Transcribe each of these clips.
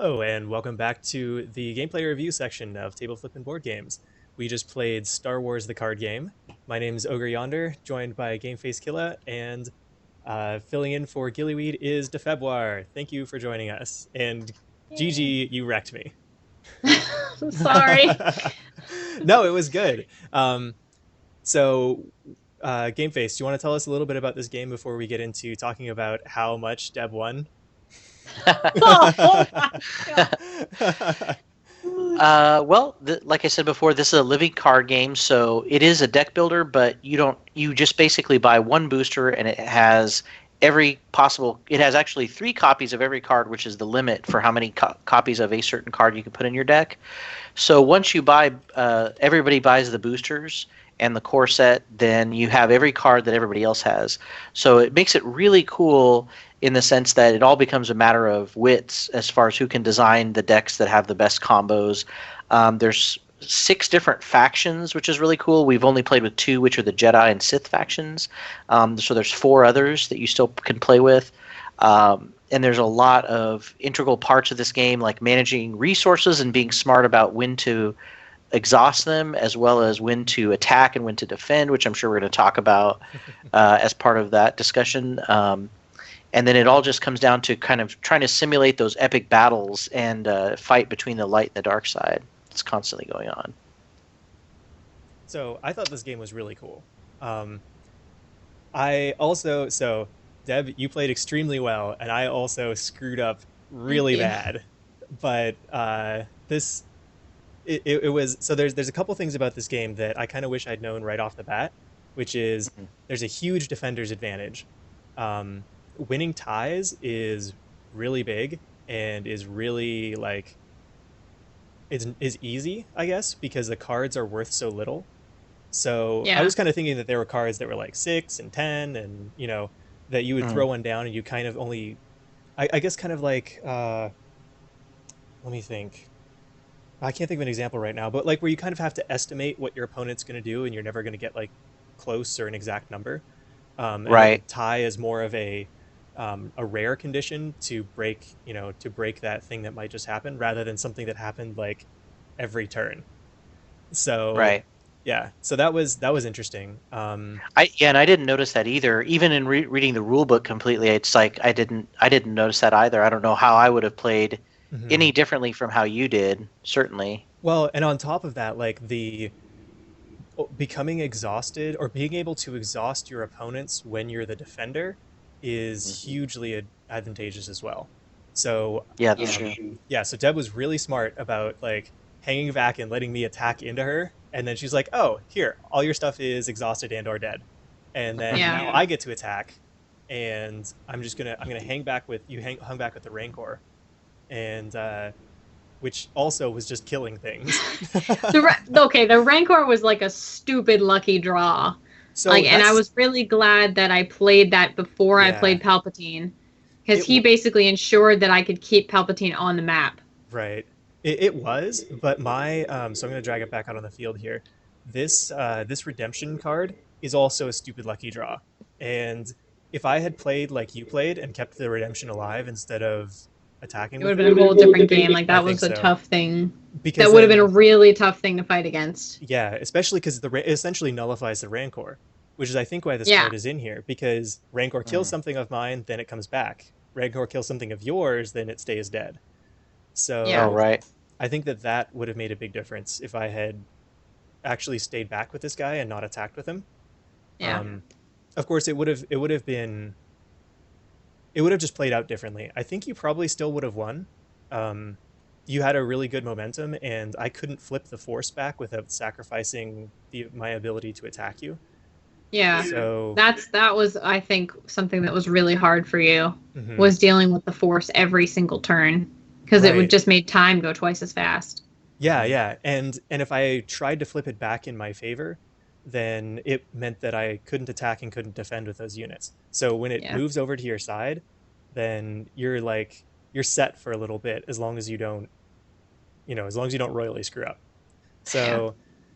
Hello, and welcome back to the gameplay review section of Table Flippin' Board Games. We just played Star Wars the card game. My name's Ogre Yonder, joined by Gameface Killa, and filling in for Gillyweed is DeFebwar. Thank you for joining us. And Gigi, you wrecked me. Sorry. No, it was good. So, Gameface, do you want to tell us a little bit about this game before we get into talking about how much Deb won? Oh my god. Like I said before, this is a living card game, so it is a deck builder, but you just basically buy one booster and it has it has actually 3 copies of every card, which is the limit for how many copies of a certain card you can put in your deck. So once you buy, everybody buys the boosters and the core set, then you have every card that everybody else has. So it makes it really cool in the sense that it all becomes a matter of wits as far as who can design the decks that have the best combos. There's 6 different factions, which is really cool. We've only played with 2, which are the Jedi and Sith factions. So there's 4 others that you still can play with. And there's a lot of integral parts of this game, like managing resources and being smart about when to exhaust them, as well as when to attack and when to defend, which I'm sure we're going to talk about as part of that discussion. And then it all just comes down to kind of trying to simulate those epic battles and fight between the light and the dark side. It's constantly going on. So I thought this game was really cool. I also, so Deb, you played extremely well, and I also screwed up Thank really you. bad. But this, it was, so there's a couple things about this game that I kind of wish I'd known right off the bat, which is Mhm. there's a huge defender's advantage. Um, Winning ties is really big and is really like is easy, I guess, because the cards are worth so little. So I Yeah. was kind of thinking that there were cards that were like 6 and 10, and that you would throw Mhm. one down and you kind of only, I guess, kind of like let me think. I can't think of an example right now, but like where you kind of have to estimate what your opponent's going to do, and you're never going to get like close or an exact number. And then Right. tie is more of a rare condition to break, to break that thing that might just happen, rather than something that happened like every turn. So Right. yeah, so that was interesting. And I didn't notice that either. Even in reading the rule book completely, it's like I didn't notice that either. I don't know how I would have played Mhm. any differently from how you did. Certainly. Well, and on top of that, like the becoming exhausted or being able to exhaust your opponents when you're the defender is Mhm. hugely advantageous as well. So Yeah, that's true. yeah, so Deb was really smart about like hanging back and letting me attack into her, and then she's like, "Oh, here, all your stuff is exhausted and or dead," and then Yeah. now I get to attack, and I'm gonna hung back with the Rancor, and which also was just killing things. The Rancor was like a stupid lucky draw. So And I that's was really glad that I played that before I yeah, played Palpatine, because it he basically ensured that I could keep Palpatine on the map. right. It was, but my so I'm gonna drag it back out on the field here. This redemption card is also a stupid lucky draw, and if I had played like you played and kept the redemption alive instead of attacking It would with have been it, a whole different game. Like I that think was a so. tough thing. Because That would have been a then really tough thing to fight against. yeah, especially because it essentially nullifies the Rancor, which is I think why this Yeah. card is in here, because Rancor kills Mhm. something of mine, then it comes back. Rancor kills something of yours, then it stays dead. Yeah. Oh, So right. I think that that would have made a big difference if I had actually stayed back with this guy and not attacked with him. Yeah. Um, of course, it would have just played out differently. I think you probably still would have won. Um, you had a really good momentum, and I couldn't flip the force back without sacrificing my ability to attack you. Yeah. So, That was, I think, something that was really hard for you, mhm, was dealing with the force every single turn, because it would right, just made time go twice as fast. yeah, Mhm. yeah, and if I tried to flip it back in my favor, then it meant that I couldn't attack and couldn't defend with those units. So when it Yeah. moves over to your side, then you're set for a little bit, as long as you don't, as long as you don't royally screw up. Yeah. So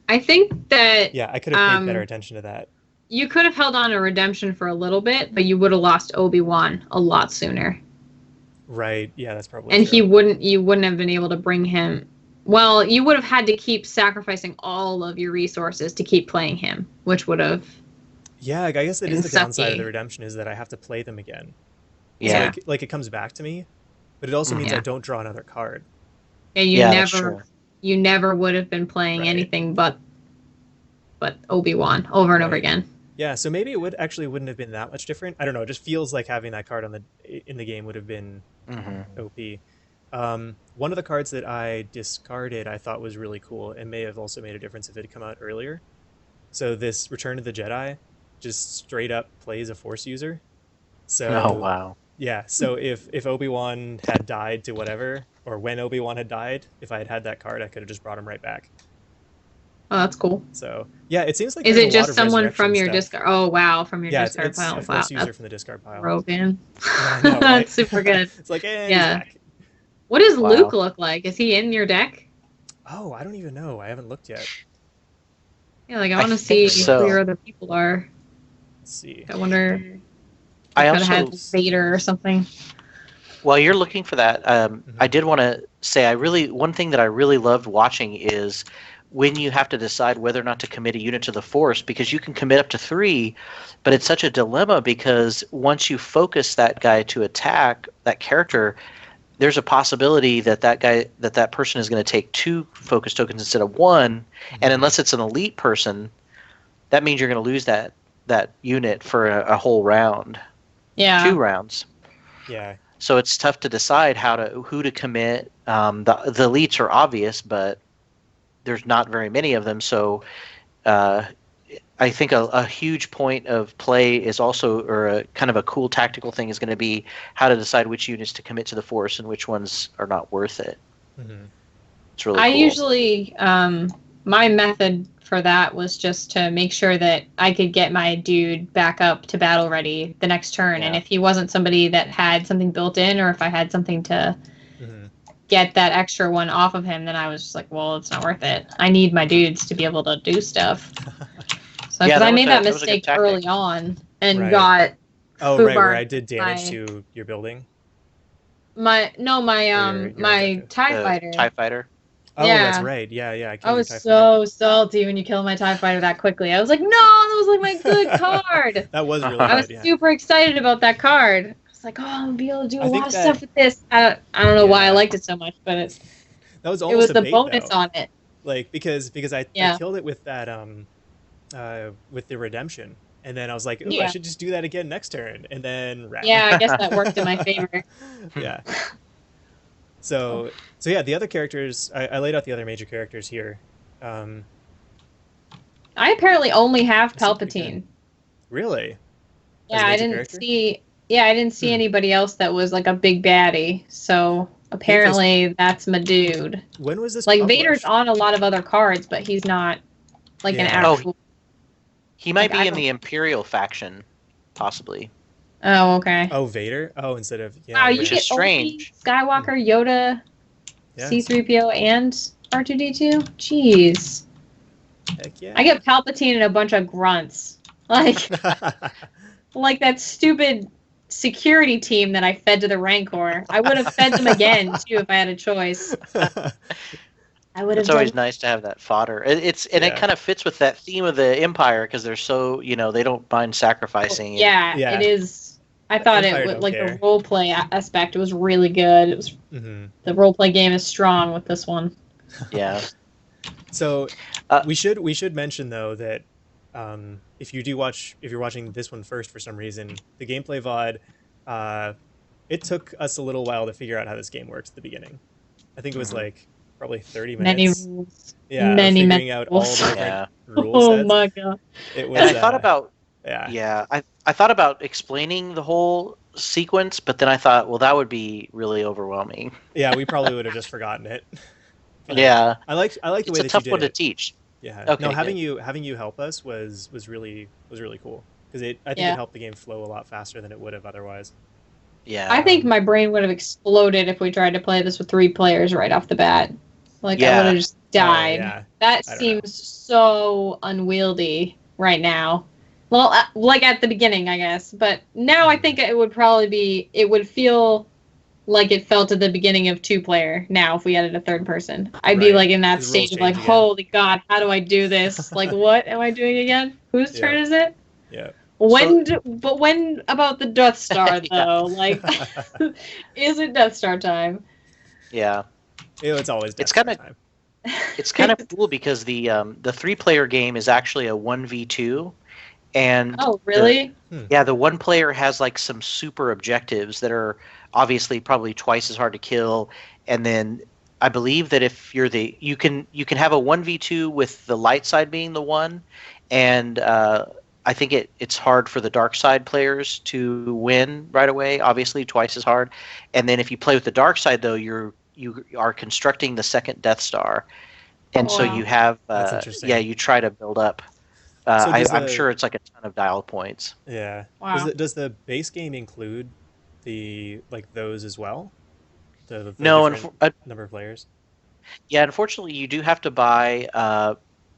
I think that yeah, I could have paid better um attention to that. you could have held on to redemption for a little bit, but you would have lost Obi-Wan a lot sooner. Right. Yeah, that's probably And true. you wouldn't have been able to bring him. Well, you would have had to keep sacrificing all of your resources to keep playing him, which would have Yeah, I guess that is been the downside of the sucky. redemption is that I have to play them again. So Yeah. Yeah, like it comes back to me, but it also Mhm. means I yeah, don't draw another card. yeah. Yeah, that's true. You never would have been playing Right. anything but Obi-Wan over and over Right. again. Yeah, so maybe it wouldn't have been that much different. I don't know. It just feels like having that card on the in the game would have been Hmm. OP. One of the cards that I discarded I thought was really cool and may have also made a difference if it had come out earlier. So this Return of the Jedi just straight up plays a Force user. Oh So wow. yeah, so if Obi-Wan had died to whatever, or when Obi-Wan had died, if I had had that card, I could have just brought him right back. Oh, that's cool. So yeah, it seems like Is there's a it lot just of someone from resurrection your stuff. discard? Oh, wow, from your Yeah, discard it's a pile. Wow, Force user that's from the discard pile. broken. Yeah, I know, right? That's super good. It's like, and he's Yeah. back. What does Luke Wow. look like? Is he in your deck? Oh, I don't even know. I haven't looked yet. Yeah, like I I want to think see who your so. other people are. Let's see. I wonder. I Could have had also, Vader or something. while you're looking for that, I Mhm. did want to say one thing that I really loved watching is when you have to decide whether or not to commit a unit to the Force, because you can commit up to 3, but it's such a dilemma because once you focus that guy to attack that character, there's a possibility that that person is going to take 2 focus tokens instead of 1, and Mhm. unless it's an elite person, that means you're going to lose that unit for a whole round, 2 Yeah. rounds. Yeah. So it's tough to decide who to commit. The elites are obvious, but there's not very many of them. So uh, I think a huge point of play is also, or a kind of a cool tactical thing, is going to be how to decide which units to commit to the Force and which ones are not worth it. Mhm. It's really I cool. usually, my method for that was just to make sure that I could get my dude back up to battle ready the next turn. And Yeah. if he wasn't somebody that had something built in, or if I had something to Mhm. get that extra one off of him, then I was just like, well, it's not worth it. I need my dudes to be able to do stuff. So, Yeah, because I made that that was a good mistake tactic. early on and Right. got Oh, right, where foobarred I did damage my to your building my or your my objective. TIE The fighter. TIE fighter. Oh, that's Yeah. right. Yeah, yeah. I I killed your was TIE fighter. so salty when you killed my TIE fighter that quickly. I was like, no, that was like my good card. That was really I was good. Yeah. super excited about that card. I was like, oh, I'm gonna be able to do a I lot think of that stuff with this. I don't know why I yeah, liked it so much, but that was it almost was a the bait bonus though. on it. Like because I Yeah. killed it with that with the redemption, and then I was like, ooh, I Yeah. should just do that again next turn, and then rat. Yeah, I guess that worked in my favor. Yeah. So yeah, the other characters I laid out the other major characters here. Um, I apparently only have they seem pretty good. Palpatine. Really, as a Yeah, I major didn't character. see. Yeah, I didn't see Hmm. anybody else that was like a big baddie. So Interesting. apparently that's my dude. When was this Like Vader's published? on a lot of other cards, but he's not like an Yeah. Oh, actual. he might Like, be I in don't. the Imperial faction, possibly. Oh, okay. Oh, Vader. Oh, instead of Wow, yeah, you Which yeah, is get Obi, strange. Skywalker, Yoda, yeah. C-3PO, and R2-D2? Jeez. Heck yeah. I get Palpatine and a bunch of grunts. Like that stupid security team that I fed to the Rancor. I would have fed them again, too, if I had a choice. I would have It's always done. nice to have that fodder. It Yeah. kind of fits with that theme of the Empire because they're so, they don't mind sacrificing. Yeah, Yeah. it is. I thought Empire it would, don't like, care. the roleplay aspect was really good. It was Hmm. the roleplay game is strong with this one. Yeah. So Uh, we should mention though that if you're watching this one first for some reason, the gameplay VOD, it took us a little while to figure out how this game works at the beginning. I think it was Mhm. like probably 30 Many minutes. rules. Yeah, of Many figuring out all the rules. different Yeah. rule Oh sets. my god. It was And I thought about yeah. Yeah, I thought about explaining the whole sequence, but then I thought, well, that would be really overwhelming. Yeah, we probably would have just forgotten it. But Yeah, I like the it's way a that you tough did one to it. teach. Yeah. Okay, No, good. having you help us was really cool because I think it Yeah. helped the game flow a lot faster than it would have otherwise. Yeah, I think my brain would have exploded if we tried to play this with 3 players right off the bat. Like, I would Yeah. have just died. yeah. That I don't seems so unwieldy right now. Well, like at the beginning, I guess. But now I think it would probably be, it would feel like it felt at the beginning of 2-player now if we added a third person. I'd be Right. like in that The rules stage of like, change again. holy God, how do I do this? Like, what am I doing again? Whose turn is it? Yeah. But when about the Death Star Yeah. though? Like, is it Death Star time? Yeah. It's always Death It's Star kind of time. it's kind of cool because the 3-player game is actually a 1v2, and Oh, really? the one player has like some super objectives that are obviously probably twice as hard to kill, and then I believe that if you're you can have a 1v2 with the light side being the one, and I think it's hard for the dark side players to win right away, obviously twice as hard, and then if you play with the dark side though, you are constructing the second Death Star, and so Wow. you have That's interesting. you try to build up. So does I'm sure it's like a ton of dial points. Yeah. Wow. Does the base game include the like those as well? The No, different number of players? yeah, unfortunately, you do have to buy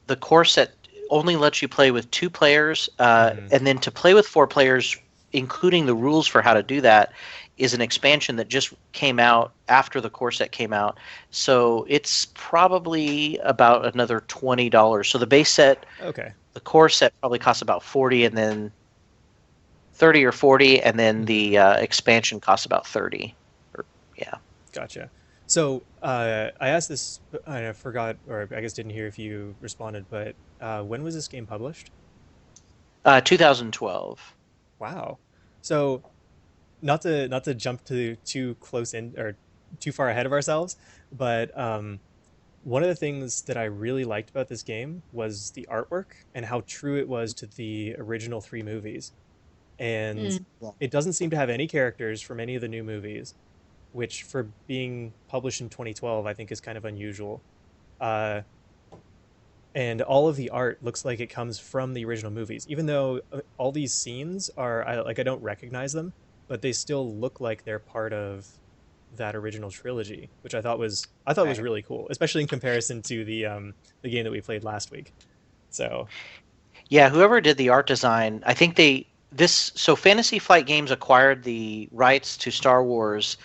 the core set. Only lets you play with 2 players, and then to play with 4 players, including the rules for how to do that, is an expansion that just came out after the core set came out. So it's probably about another $20. So the base set, Okay. the core set probably costs about 40, and then 30 or 40, and then the expansion costs about 30. Yeah. Gotcha. So I asked this, I forgot, or I guess didn't hear if you responded, but when was this game published? 2012. Wow. So not to jump to too close in or too far ahead of ourselves, but one of the things that I really liked about this game was the artwork and how true it was to the original 3 movies. And it doesn't seem to have any characters from any of the new movies, which for being published in 2012, I think is kind of unusual. Uh, and all of the art looks like it comes from the original movies, even though all these scenes are I don't recognize them, but they still look like they're part of that original trilogy, which I thought was really cool, especially in comparison to the game that we played last week. So Yeah, whoever did the art design, I think so Fantasy Flight Games acquired the rights to Star Wars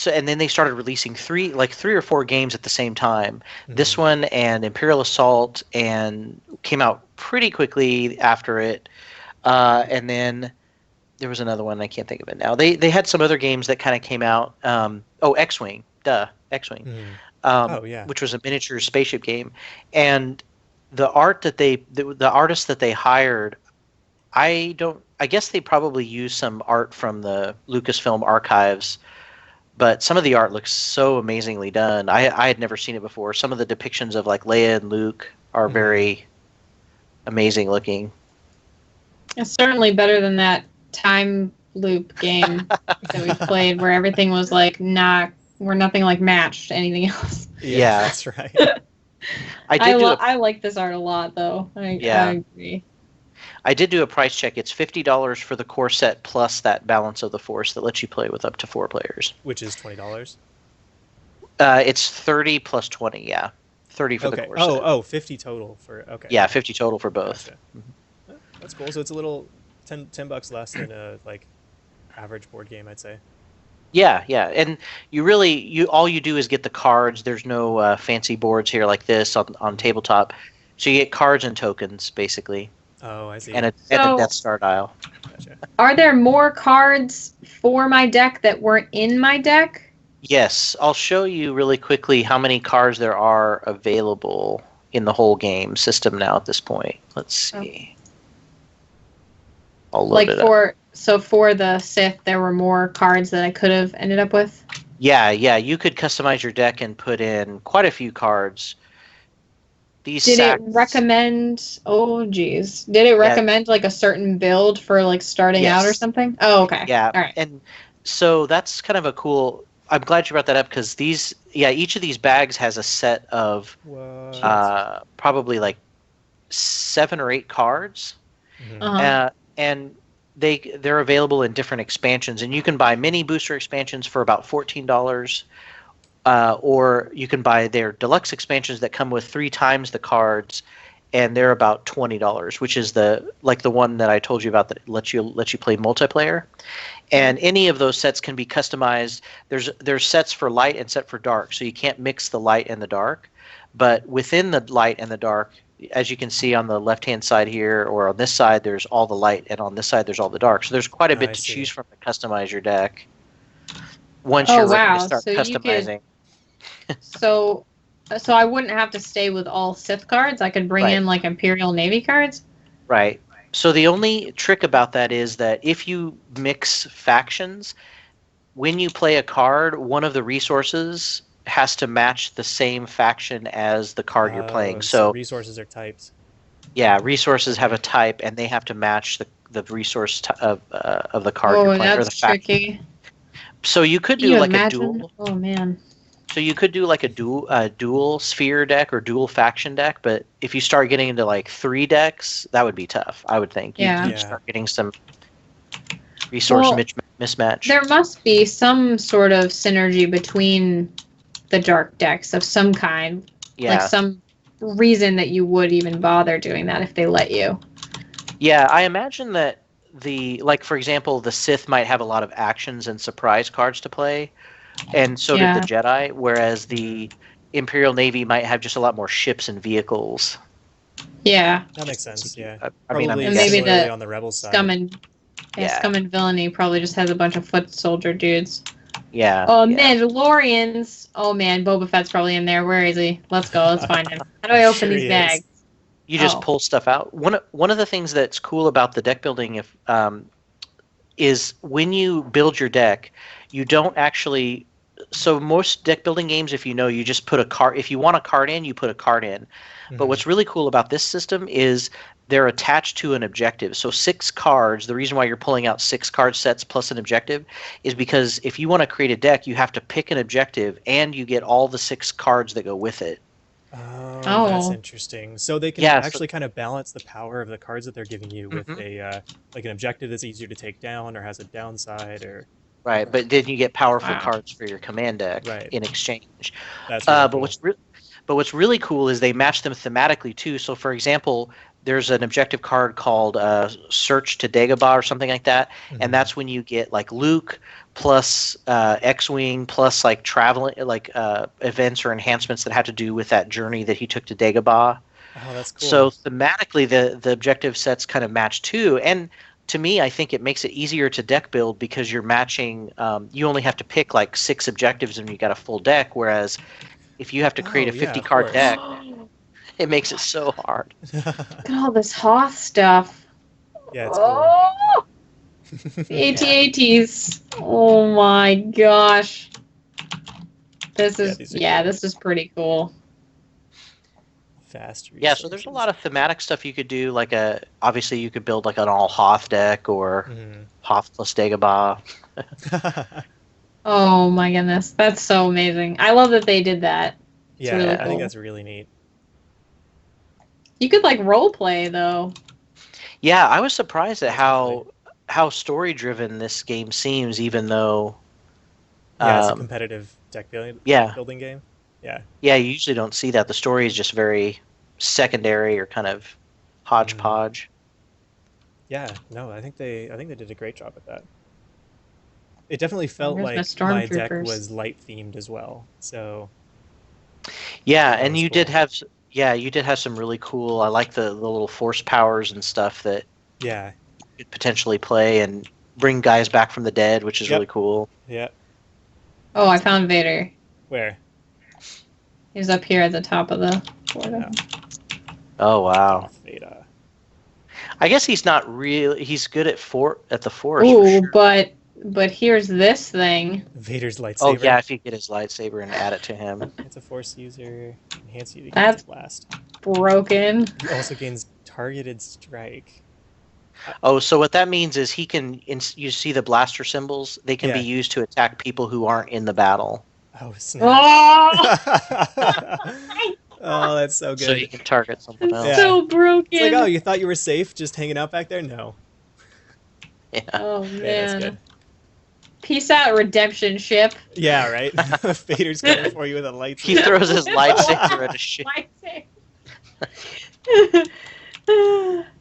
and then they started releasing 3 or 4 games at the same time. This one and Imperial Assault and came out pretty quickly after it. And then there was another one, I can't think of it now. They had some other games that kind of came out. X-Wing, X-Wing, oh yeah, which was a miniature spaceship game, and the art that the artists that they hired, I guess they probably used some art from the Lucasfilm archives, but some of the art looks so amazingly done. I had never seen it before. Some of the depictions of like Leia and Luke are very amazing looking. It's certainly better than that time loop game that we played where everything was like where nothing like matched anything else. Yeah. That's right. I like this art a lot though. I agree. I did do a price check. It's $50 for the core set plus that Balance of the Force that lets you play with up to 4 players. Which is $20. It's 30 plus 20. Yeah, 30 for the core set. Oh, 50 total for Yeah, 50 total for both. Gotcha. That's cool. So it's a little $10 less than a like average board game, I'd say. Yeah, and all you do is get the cards. There's no fancy boards here like this on tabletop. So you get cards and tokens basically. Oh, I see. And a Death Star dial. Gotcha. Are there more cards for my deck that weren't in my deck? Yes, I'll show you really quickly how many cards there are available in the whole game system now at this point. Let's see. I'll load it up. So for the Sith, there were more cards that I could have ended up with? Yeah, you could customize your deck and put in quite a few cards. Did it recommend? Oh, geez. Did it recommend like a certain build for like starting out or something? Oh, okay. Yeah. All right. And so that's kind of a cool. I'm glad you brought that up because each of these bags has a set of probably like 7 or 8 cards, and they're available in different expansions, and you can buy mini booster expansions for about $14. Or you can buy their deluxe expansions that come with 3 times the cards, and they're about $20, which is the one that I told you about that lets you play multiplayer. And any of those sets can be customized. There's sets for light and set for dark, so you can't mix the light and the dark. But within the light and the dark, as you can see on the left-hand side here, or on this side, there's all the light, and on this side, there's all the dark. So there's quite a bit to choose from to customize your deck once you're ready to start customizing. So I wouldn't have to stay with all Sith cards. I could bring in like Imperial Navy cards. Right. So the only trick about that is that if you mix factions, when you play a card, one of the resources has to match the same faction as the card you're playing. So resources are types. Yeah, resources have a type, and they have to match the resource of the card you're playing. That's tricky. So you could do like a duel. Oh man. So you could do like a dual sphere deck or dual faction deck, but if you start getting into like 3 decks, that would be tough, I would think. You'd start getting some resource mismatch. There must be some sort of synergy between the dark decks of some kind. Yeah. Like some reason that you would even bother doing that if they let you. Yeah, I imagine that for example, the Sith might have a lot of actions and surprise cards to play. And so did the Jedi, whereas the Imperial Navy might have just a lot more ships and vehicles. Yeah. That makes sense, yeah. I mean, maybe on the rebel side. Scum and Villainy probably just has a bunch of foot soldier dudes. Yeah. Oh, Mandalorians. Oh, man, Boba Fett's probably in there. Where is he? Let's go. Let's find him. How do I open these bags? You just pull stuff out. One of the things that's cool about the deck building is when you build your deck, you don't actually... So most deck building games, if you just put a card. If you want a card in, you put a card in. Mm-hmm. But what's really cool about this system is they're attached to an objective. So 6 cards. The reason why you're pulling out 6 card sets plus an objective is because if you want to create a deck, you have to pick an objective, and you get all the 6 cards that go with it. Oh, that's interesting. So they can actually kind of balance the power of the cards that they're giving you with a like an objective that's easier to take down or has a downside or. Right, but then you get powerful cards for your command deck in exchange. That's really cool. But what's really cool is they match them thematically too. So, for example, there's an objective card called Search to Dagobah or something like that, and that's when you get like Luke plus X-wing plus like traveling events or enhancements that have to do with that journey that he took to Dagobah. Oh, that's cool. So thematically, the objective sets kind of match too, and to me, I think it makes it easier to deck build because you're matching. You only have to pick like 6 objectives and you got a full deck. Whereas if you have to create a 50-card deck, it makes it so hard. Look at all this Hoth stuff. Yeah, it's cool. The AT-ATs. Oh my gosh. This is pretty cool. Fast resources. Yeah, so there's a lot of thematic stuff you could do. Like obviously you could build like an all Hoth deck or Hoth plus Dagobah. Oh my goodness, that's so amazing! I love that they did that. It's really cool. I think that's really neat. You could like role play though. Yeah, I was surprised at how story driven this game seems, even though. Yeah, it's a competitive deck building game. Yeah. Yeah, you usually don't see that. The story is just very secondary or kind of hodgepodge. Yeah, no, I think they did a great job at that. It definitely felt like my deck was light themed as well. So yeah, and you did have some really cool. I like the little force powers and stuff that you could potentially play and bring guys back from the dead, which is really cool. Yeah. Oh, I found Vader. Where? He's up here at the top of the board. Oh wow! Vader. I guess he's not really. He's good at the Force. Ooh, but here's this thing. Vader's lightsaber. Oh yeah, if you get his lightsaber and add it to him. It's a Force user. Enhance you to That's blast. Broken. He also gains targeted strike. Oh, so what that means is he can. You see the blaster symbols? They can be used to attack people who aren't in the battle. Oh snap! Oh, that's so good. So you can target someone else. Yeah. So broken. It's like, oh, you thought you were safe just hanging out back there? No. Yeah. Oh man. That's good. Peace out, redemption ship. Yeah, right. Vader's coming for you with a lightsaber. He throws his lightsaber at a ship.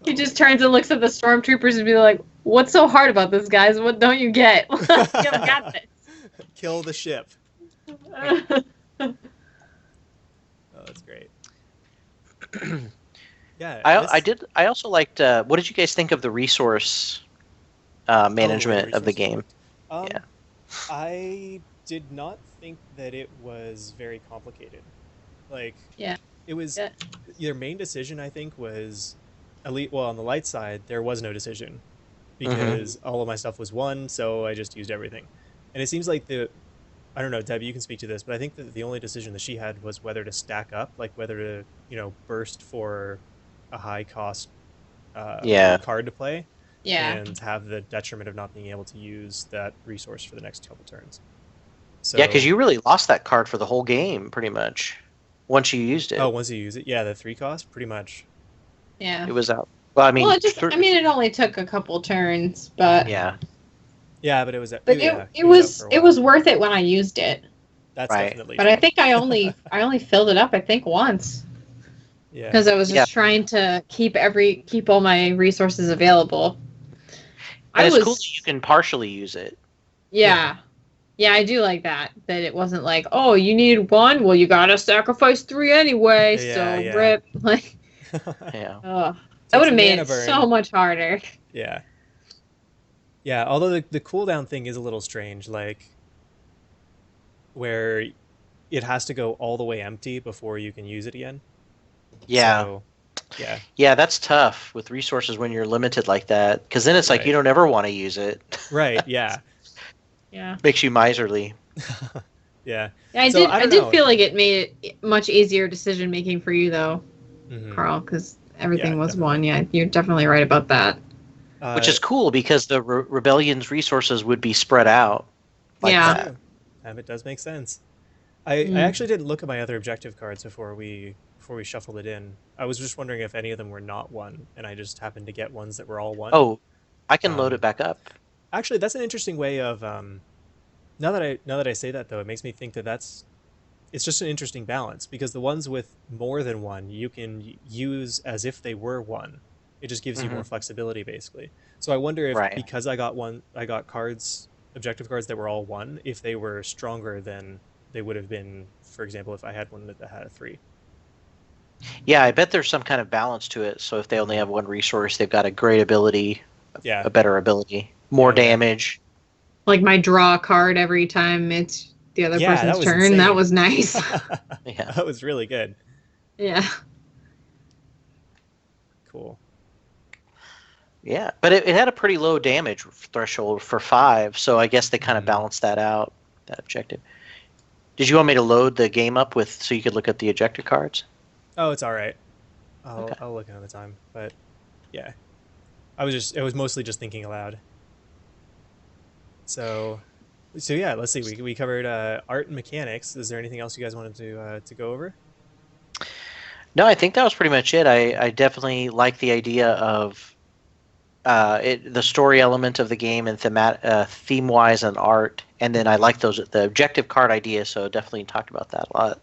He just turns and looks at the stormtroopers and be like, What's so hard about this, guys? What don't you get? You haven't got Kill the ship. this. Oh, that's great. Yeah, I also liked. What did you guys think of the resource management of the game? Yeah. I did not think that it was very complicated. Like, Yeah. it was Yeah. your main decision. I think was elite. Well, on the light side, there was no decision because all of my stuff was one, so I just used everything. And it seems like I don't know, Debbie, you can speak to this, but I think that the only decision that she had was whether to stack up, like whether to, burst for a high cost card to play, Yeah. and have the detriment of not being able to use that resource for the next couple turns. So, Yeah, because you really lost that card for the whole game, pretty much, once you used it. Oh, once you use it, yeah, the 3 cost, pretty much. Yeah. It was out. Well, I mean, it only took a couple turns, but yeah, but it was. But it was worth it when I used it. That's definitely. But true. I think I only filled it up. I think once. Yeah. Because I was just trying to keep all my resources available. And it's cool that you can partially use it. Yeah. Yeah, I do like that. That it wasn't like, oh, you need 1, well, you gotta sacrifice 3 anyway. Rip. Like. Yeah. That would have made it so much harder. Yeah. Yeah, although the cooldown thing is a little strange, like where it has to go all the way empty before you can use it again. Yeah. So, yeah. Yeah, that's tough with resources when you're limited like that, because then it's like you don't ever want to use it. Right. Yeah. Yeah. Makes you miserly. Yeah. Yeah, I did feel like it made it much easier decision making for you though, Carl, because everything was one. Yeah, you're definitely right about that. Which is cool because the rebellion's resources would be spread out. Like that. It does make sense. I actually didn't look at my other objective cards before we shuffled it in. I was just wondering if any of them were not 1, and I just happened to get ones that were all 1. Oh, I can load it back up. Actually, that's an interesting way of. Now that I say that though, it makes me think that it's just an interesting balance, because the ones with more than 1 you can use as if they were 1. It just gives you more flexibility, basically. So I wonder if because I got objective cards that were all 1, if they were stronger than they would have been, for example, if I had one that had a 3. Yeah, I bet there's some kind of balance to it. So if they only have 1 resource, they've got a great ability, a better ability, more damage. Like my draw card every time it's the other person's turn. Insane. That was nice. Yeah, that was really good. Yeah. Cool. Yeah, but it had a pretty low damage threshold for 5, so I guess they kind of balanced that out, that objective. Did you want me to load the game up so you could look at the objective cards? Oh, it's all right. I'll look another time. But yeah, it was mostly just thinking aloud. So yeah, let's see. We covered art and mechanics. Is there anything else you guys wanted to go over? No, I think that was pretty much it. I definitely like the idea of the story element of the game and theme-wise and art, and then I like the objective card idea. So definitely talked about that a lot.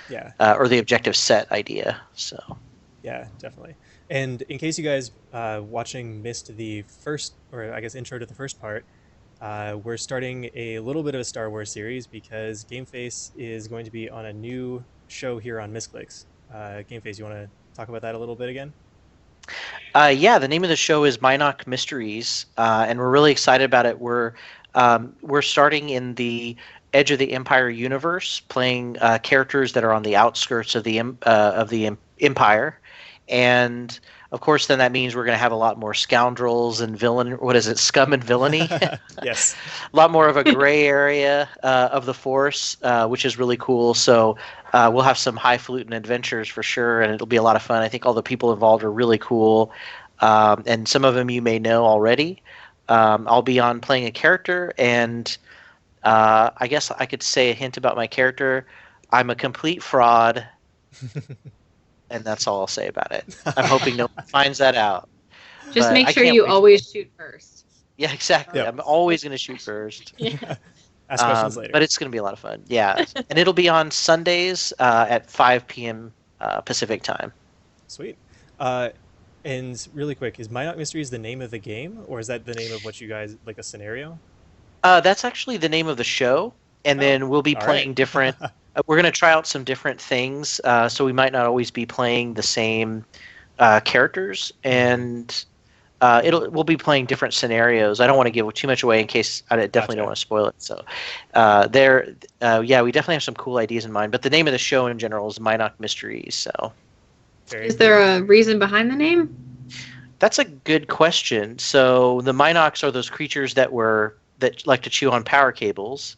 Yeah. Or the objective set idea. So. Yeah, definitely. And in case you guys watching missed the first, or I guess intro to the first part, we're starting a little bit of a Star Wars series because GameFace is going to be on a new show here on Misscliks. GameFace, you want to talk about that a little bit again? Yeah, the name of the show is Minoc Mysteries, and we're really excited about it. We're starting in the Edge of the Empire universe, playing characters that are on the outskirts of the Empire, and of course, then that means we're going to have a lot more scoundrels and scum and villainy. Yes, a lot more of a gray area of the Force, which is really cool. So we'll have some highfalutin adventures for sure, and it'll be a lot of fun. I think all the people involved are really cool, and some of them you may know already. I'll be on playing a character, and I guess I could say a hint about my character. I'm a complete fraud, and that's all I'll say about it. I'm hoping no one finds that out. Just make sure you always shoot first. Yeah, exactly. Yep. I'm always going to shoot first. Yeah. Ask questions later. But it's going to be a lot of fun. Yeah. And it'll be on Sundays at 5 p.m. Pacific time. Sweet. And really quick, is Minot Mysteries the name of the game, or is that the name of what you guys like a scenario? That's actually the name of the show, and Oh, then we'll be all right. playing different. We're going to try out some different things, so we might not always be playing the same characters, and we'll be playing different scenarios. I don't want to give too much away in case I definitely don't Gotcha. want to spoil it. So, yeah, we definitely have some cool ideas in mind. But the name of the show in general is Minoc Mysteries. So Very Is cool. there a reason behind the name? that's a good question. So the Minocs are those creatures that like to chew on power cables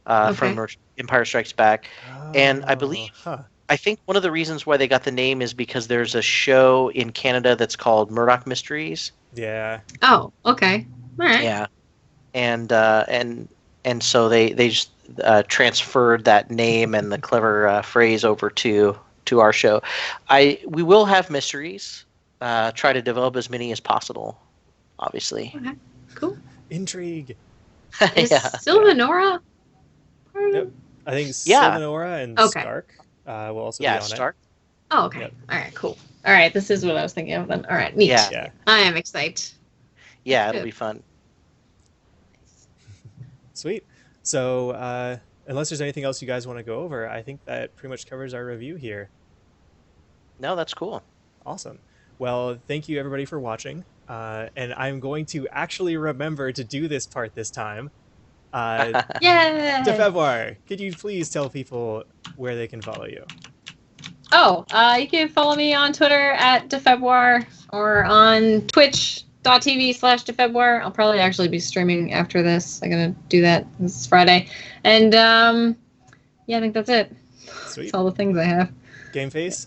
Okay. from Empire Strikes Back, and I believe. Oh, huh. I think one of the reasons why they got the name is because there's a show in Canada that's called Murdoch Mysteries. Yeah. Oh, okay. All right. Yeah, and so they just transferred that name and the clever phrase over to our show. We will have mysteries. Try to develop as many as possible. Obviously. Okay. Cool. Intrigue. Is Yeah. Sylvanora part of Yep. it? I think Yeah. Sylvanora and Okay. Stark will also Yeah. be on Stark. Oh, okay. Yep. All right. Cool. All right. This is what I was thinking of then. All right. Neat. Yeah. it. Yeah. I am excited. Yeah. It'll be fun. Sweet. So, unless there's anything else you guys want to go over, I think that pretty much covers our review here. No, that's cool. Awesome. Well, thank you everybody for watching. And I'm going to actually remember to do this part this time. Yay! Defebwar, could you please tell people where they can follow you? Oh, you can follow me on Twitter at DefebWar or on twitch.tv/DefebWar. I'll probably actually be streaming after this. I'm going to do that this Friday. And yeah, I think that's it. Sweet. That's all the things I have. Game Face?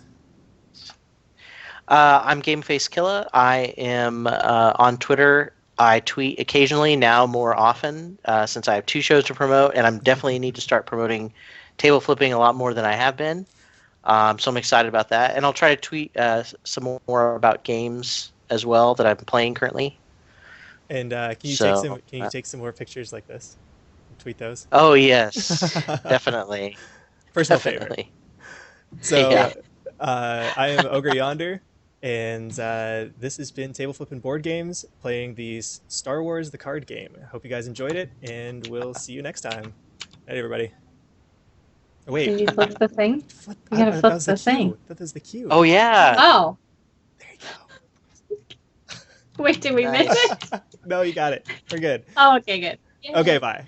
I'm GameFace Killa. I am on Twitter. I tweet occasionally, now more often, since I have 2 shows to promote, and I'm definitely need to start promoting table flipping a lot more than I have been. So I'm excited about that, and I'll try to tweet some more about games as well that I'm playing currently. And can you So, take some more pictures like this? Tweet those. Oh yes, definitely, Personal favorite. definitely. So, Yeah. I am Ogre Yonder, and this has been Table Flippin' Board Games, playing the Star Wars the card game. I hope you guys enjoyed it, and we'll see you next time. Night, everybody. Oh, wait. Did you flip the thing? Flip, You gotta that flip was the thing. cue. That was the cue. Oh yeah. Oh, There you wait, did we miss Nice. it? go. No, you got it. We're good. Oh, okay, good. Okay, bye.